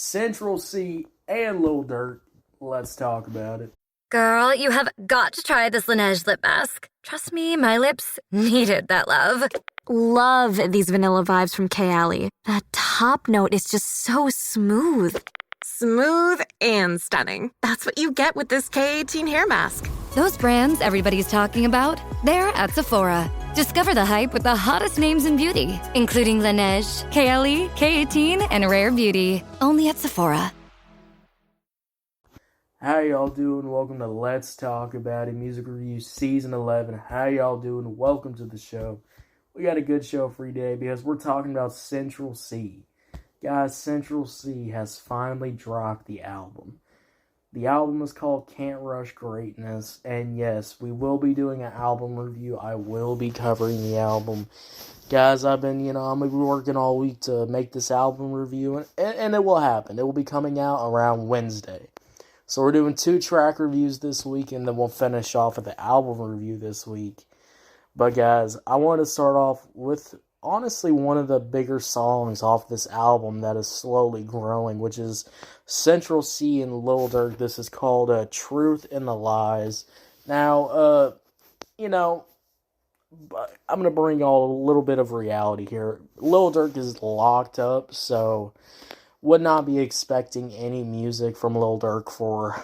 Central C and Lil Durk. Let's talk about it. Girl, you have got to try this Laneige lip mask. Trust me, my lips needed that love. Love these vanilla vibes from Kayali. That top note is just so smooth. Smooth and stunning. That's what you get with this K18 hair mask. Those brands everybody's talking about, they're at Sephora. Discover the hype with the hottest names in beauty, including Laneige, Kayali, K18, and Rare Beauty. Only at Sephora. How y'all doing? Welcome to Let's Talk About It, Music Reviews Season 11. How y'all doing? Welcome to the show. We got a good show for you today because we're talking about Central C. Guys, Central C has finally dropped the album. The album is called Can't Rush Greatness, and yes, we will be doing an album review. I will be covering the album. Guys, I'm going to be working all week to make this album review, and it will happen. It will be coming out around Wednesday. So we're doing 2 track reviews this week, and then we'll finish off with the album review this week. But guys, I want to start off with, honestly, one of the bigger songs off this album that is slowly growing, which is Central C and Lil Durk. This is called Truth and the Lies. Now, I'm going to bring y'all a little bit of reality here. Lil Durk is locked up, so would not be expecting any music from Lil Durk for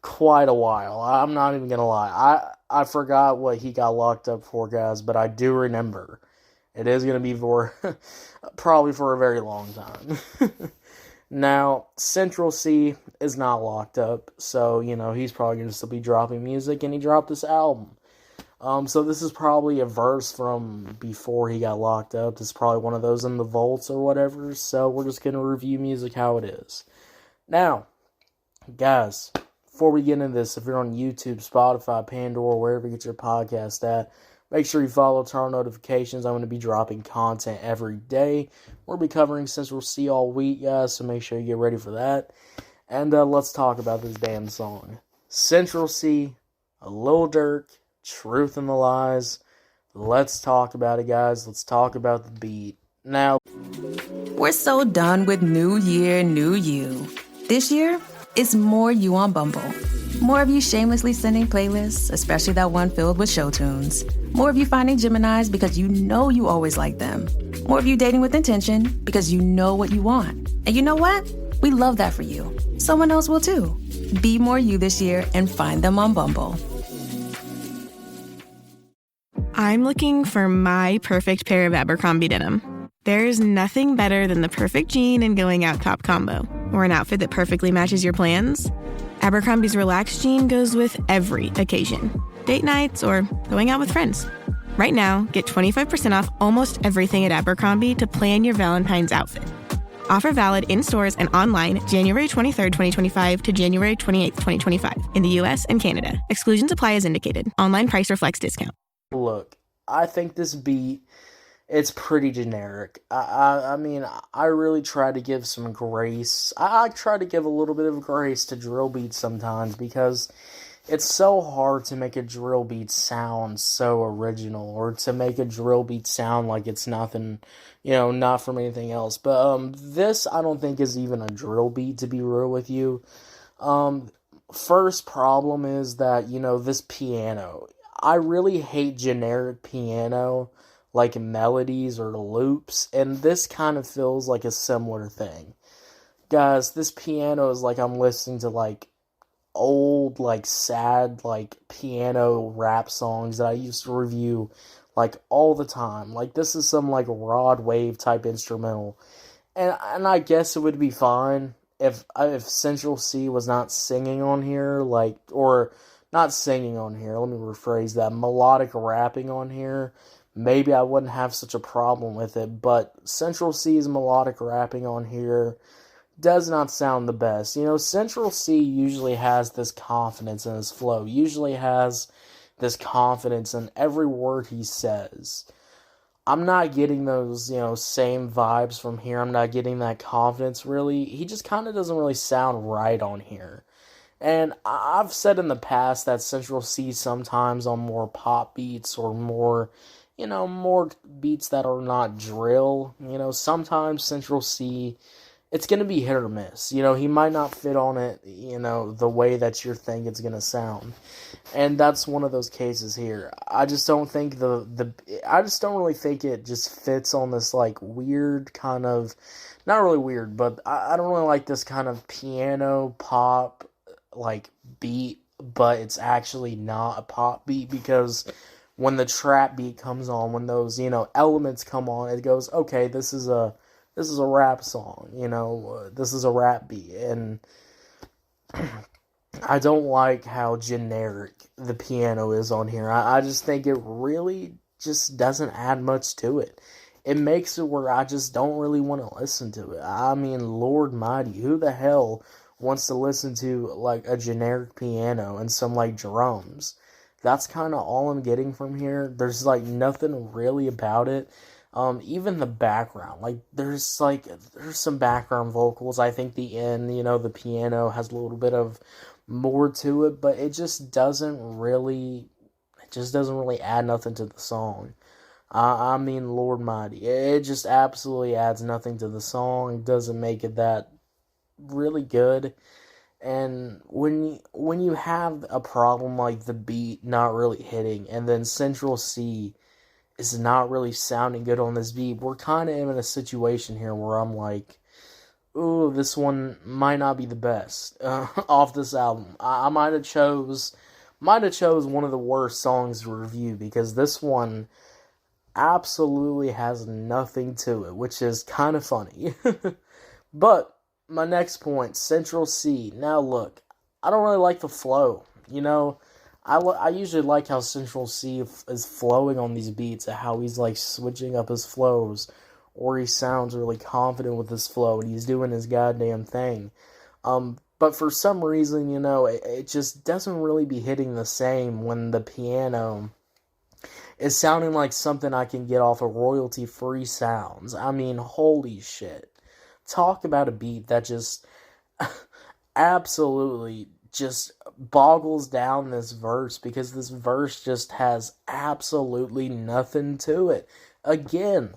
quite a while. I'm not even going to lie. I forgot what he got locked up for, guys, but I do remember. It is going to be for probably for a very long time. Now, Central C is not locked up, so, he's probably going to still be dropping music, and he dropped this album. So this is probably a verse from before he got locked up. It's probably one of those in the vaults or whatever, so we're just going to review music how it is. Now, guys, before we get into this, if you're on YouTube, Spotify, Pandora, wherever you get your podcast at, make sure you follow, turn on notifications. I'm going to be dropping content every day. We'll be covering Central C all week, guys, so make sure you get ready for that. And let's talk about this damn song. Central C, Lil Durk, Truth and the Lies. Let's talk about it, guys. Let's talk about the beat. Now, we're so done with New Year, New You. This year, it's more you on Bumble. More of you shamelessly sending playlists, especially that one filled with show tunes. More of you finding Geminis because you know you always like them. More of you dating with intention because you know what you want. And you know what? We love that for you. Someone else will too. Be more you this year and find them on Bumble. I'm looking for my perfect pair of Abercrombie denim. There's nothing better than the perfect jean and going out top combo, or an outfit that perfectly matches your plans. Abercrombie's relaxed jean goes with every occasion, date nights or going out with friends. Right now, get 25% off almost everything at Abercrombie to plan your Valentine's outfit. Offer valid in stores and online January 23rd, 2025 to January 28th, 2025 in the U.S. and Canada. Exclusions apply as indicated. Online price reflects discount. Look, I think this beat, it's pretty generic. I mean, I really try to give some grace. I try to give a little bit of grace to drill beats sometimes because it's so hard to make a drill beat sound so original or to make a drill beat sound like it's nothing, not from anything else. But this, I don't think, is even a drill beat, to be real with you. First problem is that, this piano. I really hate generic piano, like melodies or loops, and this kind of feels like a similar thing. Guys, this piano is like I'm listening to, old, sad, piano rap songs that I used to review, all the time. This is some, Rod Wave type instrumental. And I guess it would be fine if Central C was not singing on here, or not singing on here, let me rephrase that, melodic rapping on here, maybe I wouldn't have such a problem with it, but Central C's melodic rapping on here does not sound the best. Central C usually has this confidence in his flow, usually has this confidence in every word he says. I'm not getting those, same vibes from here. I'm not getting that confidence, really. He just kind of doesn't really sound right on here. And I've said in the past that Central C sometimes on more pop beats or more, more beats that are not drill, sometimes Central C it's going to be hit or miss. You know, he might not fit on it, you know, the way that you think it's going to sound. And that's one of those cases here. I just don't think I just don't really think it just fits on this, like, weird kind of, not really weird, but I don't really like this kind of piano pop, like, beat, but it's actually not a pop beat, because when the trap beat comes on, when those, you know, elements come on, it goes, okay, this is a rap song, you know, this is a rap beat, and I don't like how generic the piano is on here. I just think it really just doesn't add much to it. It makes it where I just don't really want to listen to it. I mean, Lord mighty, who the hell wants to listen to, like, a generic piano and some, like, drums? That's kind of all I'm getting from here. There's, like, nothing really about it. Even the background, like, there's some background vocals. I think the piano has a little bit of more to it, but it just doesn't really add nothing to the song. I mean, Lord mighty, it just absolutely adds nothing to the song. It doesn't make it that really good. And when you have a problem like the beat not really hitting, and then Central C is not really sounding good on this beat, we're kind of in a situation here where I'm like, ooh, this one might not be the best off this album. I might have chose one of the worst songs to review, because this one absolutely has nothing to it, which is kind of funny. But my next point, Central C. Now look, I don't really like the flow. You know, I usually like how Central C is flowing on these beats, how he's, like, switching up his flows, or he sounds really confident with his flow, and he's doing his goddamn thing. But for some reason, you know, it just doesn't really be hitting the same when the piano is sounding like something I can get off of royalty-free sounds. I mean, holy shit. Talk about a beat that just absolutely just boggles down this verse, because this verse just has absolutely nothing to it. Again,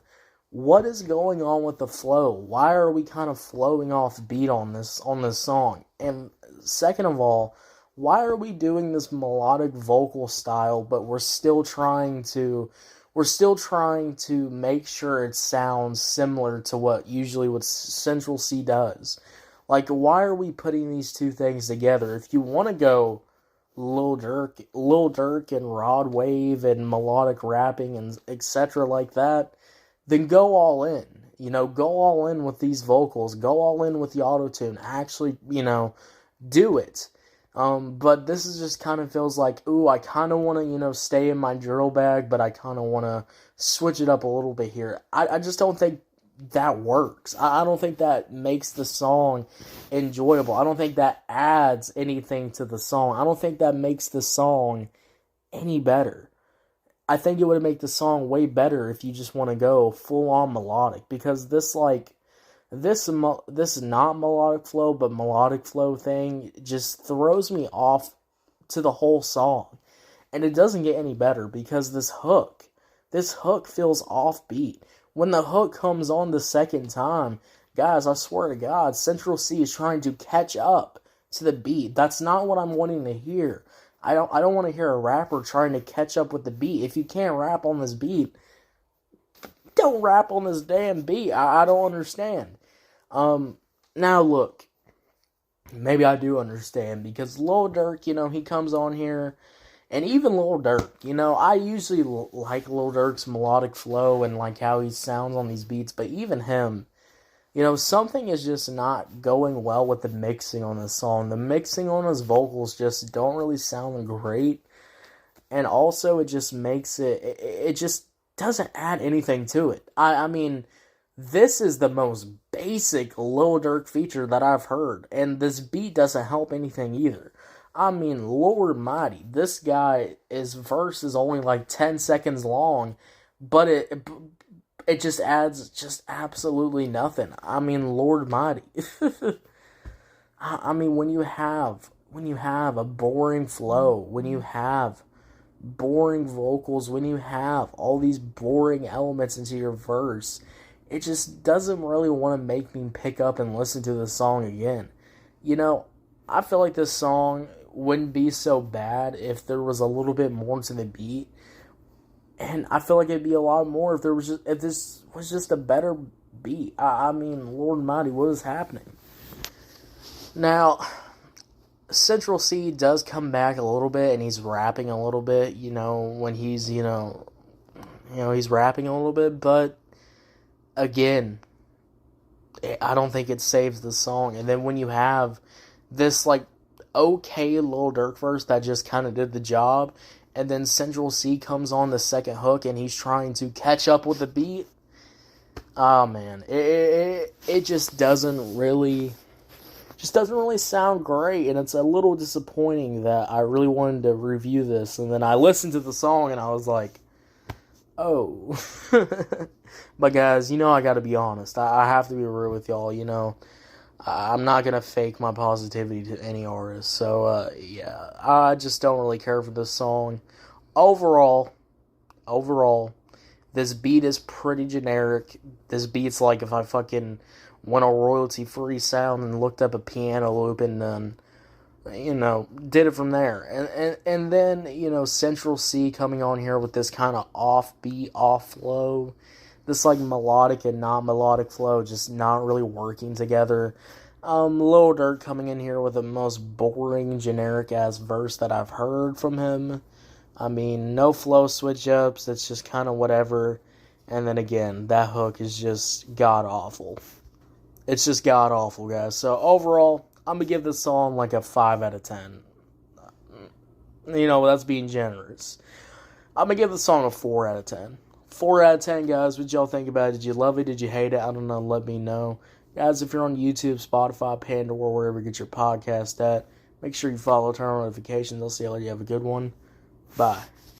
what is going on with the flow? Why are we kind of flowing off beat on this song? And second of all, why are we doing this melodic vocal style, but we're still trying to make sure it sounds similar to what Central C does? Like, why are we putting these two things together? If you want to go Lil Durk and Rod Wave and melodic rapping and etc. like that, then go all in. You know, go all in with these vocals. Go all in with the auto-tune. Actually, you know, do it. But this is just kind of feels like, ooh, I kind of want to, you know, stay in my drill bag, but I kind of want to switch it up a little bit here. I just don't think that works. I don't think that makes the song enjoyable. I don't think that adds anything to the song. I don't think that makes the song any better. I think it would make the song way better if you just want to go full-on melodic, because this not melodic flow, but melodic flow thing just throws me off to the whole song. And it doesn't get any better, because this hook feels offbeat. When the hook comes on the second time, guys, I swear to God, Central C is trying to catch up to the beat. That's not what I'm wanting to hear. I don't want to hear a rapper trying to catch up with the beat. If you can't rap on this beat, don't rap on this damn beat. I don't understand. Now look, maybe I do understand, because Lil Durk, you know, he comes on here, and even Lil Durk, you know, I usually like Lil Durk's melodic flow and like how he sounds on these beats, but even him, you know, something is just not going well with the mixing on this song. The mixing on his vocals just don't really sound great, and also it just makes it just doesn't add anything to it. I mean, this is the most basic Lil Durk feature that I've heard, and this beat doesn't help anything either. I mean, Lord mighty, this guy, his verse is only like 10 seconds long, but it just adds just absolutely nothing. I mean, Lord mighty. I mean, when you have a boring flow, when you have boring vocals, when you have all these boring elements into your verse, it just doesn't really want to make me pick up and listen to the song again. I feel like this song wouldn't be so bad if there was a little bit more to the beat. And I feel like it'd be a lot more if this was just a better beat. I mean, Lord Almighty, what is happening? Now, Central C does come back a little bit, and he's rapping a little bit, when he's, he's rapping a little bit, but again, I don't think it saves the song. And then when you have this, okay Lil Durk verse that just kind of did the job, and then Central C comes on the second hook, and he's trying to catch up with the beat, oh man, it just doesn't really sound great, and it's a little disappointing that I really wanted to review this, and then I listened to the song, and I was like, oh. But guys, I gotta be honest. I have to be real with y'all, I'm not gonna fake my positivity to any artist, so, yeah, I just don't really care for this song. Overall, this beat is pretty generic. This beat's like if I fucking went a royalty-free sound and looked up a piano loop and then, did it from there. And then, Central C coming on here with this kind of offbeat, off flow. This, melodic and non-melodic flow just not really working together. Lil Durk coming in here with the most boring, generic-ass verse that I've heard from him. I mean, no flow switch-ups. It's just kind of whatever. And then again, that hook is just god-awful. It's just god-awful, guys. So, overall, I'm going to give this song, a 5 out of 10. That's being generous. I'm going to give the song a 4 out of 10. 4 out of 10, guys. What y'all think about it? Did you love it? Did you hate it? I don't know. Let me know. Guys, if you're on YouTube, Spotify, Pandora, wherever you get your podcast at, make sure you follow, turn on notifications. I'll see y'all. You have a good one. Bye.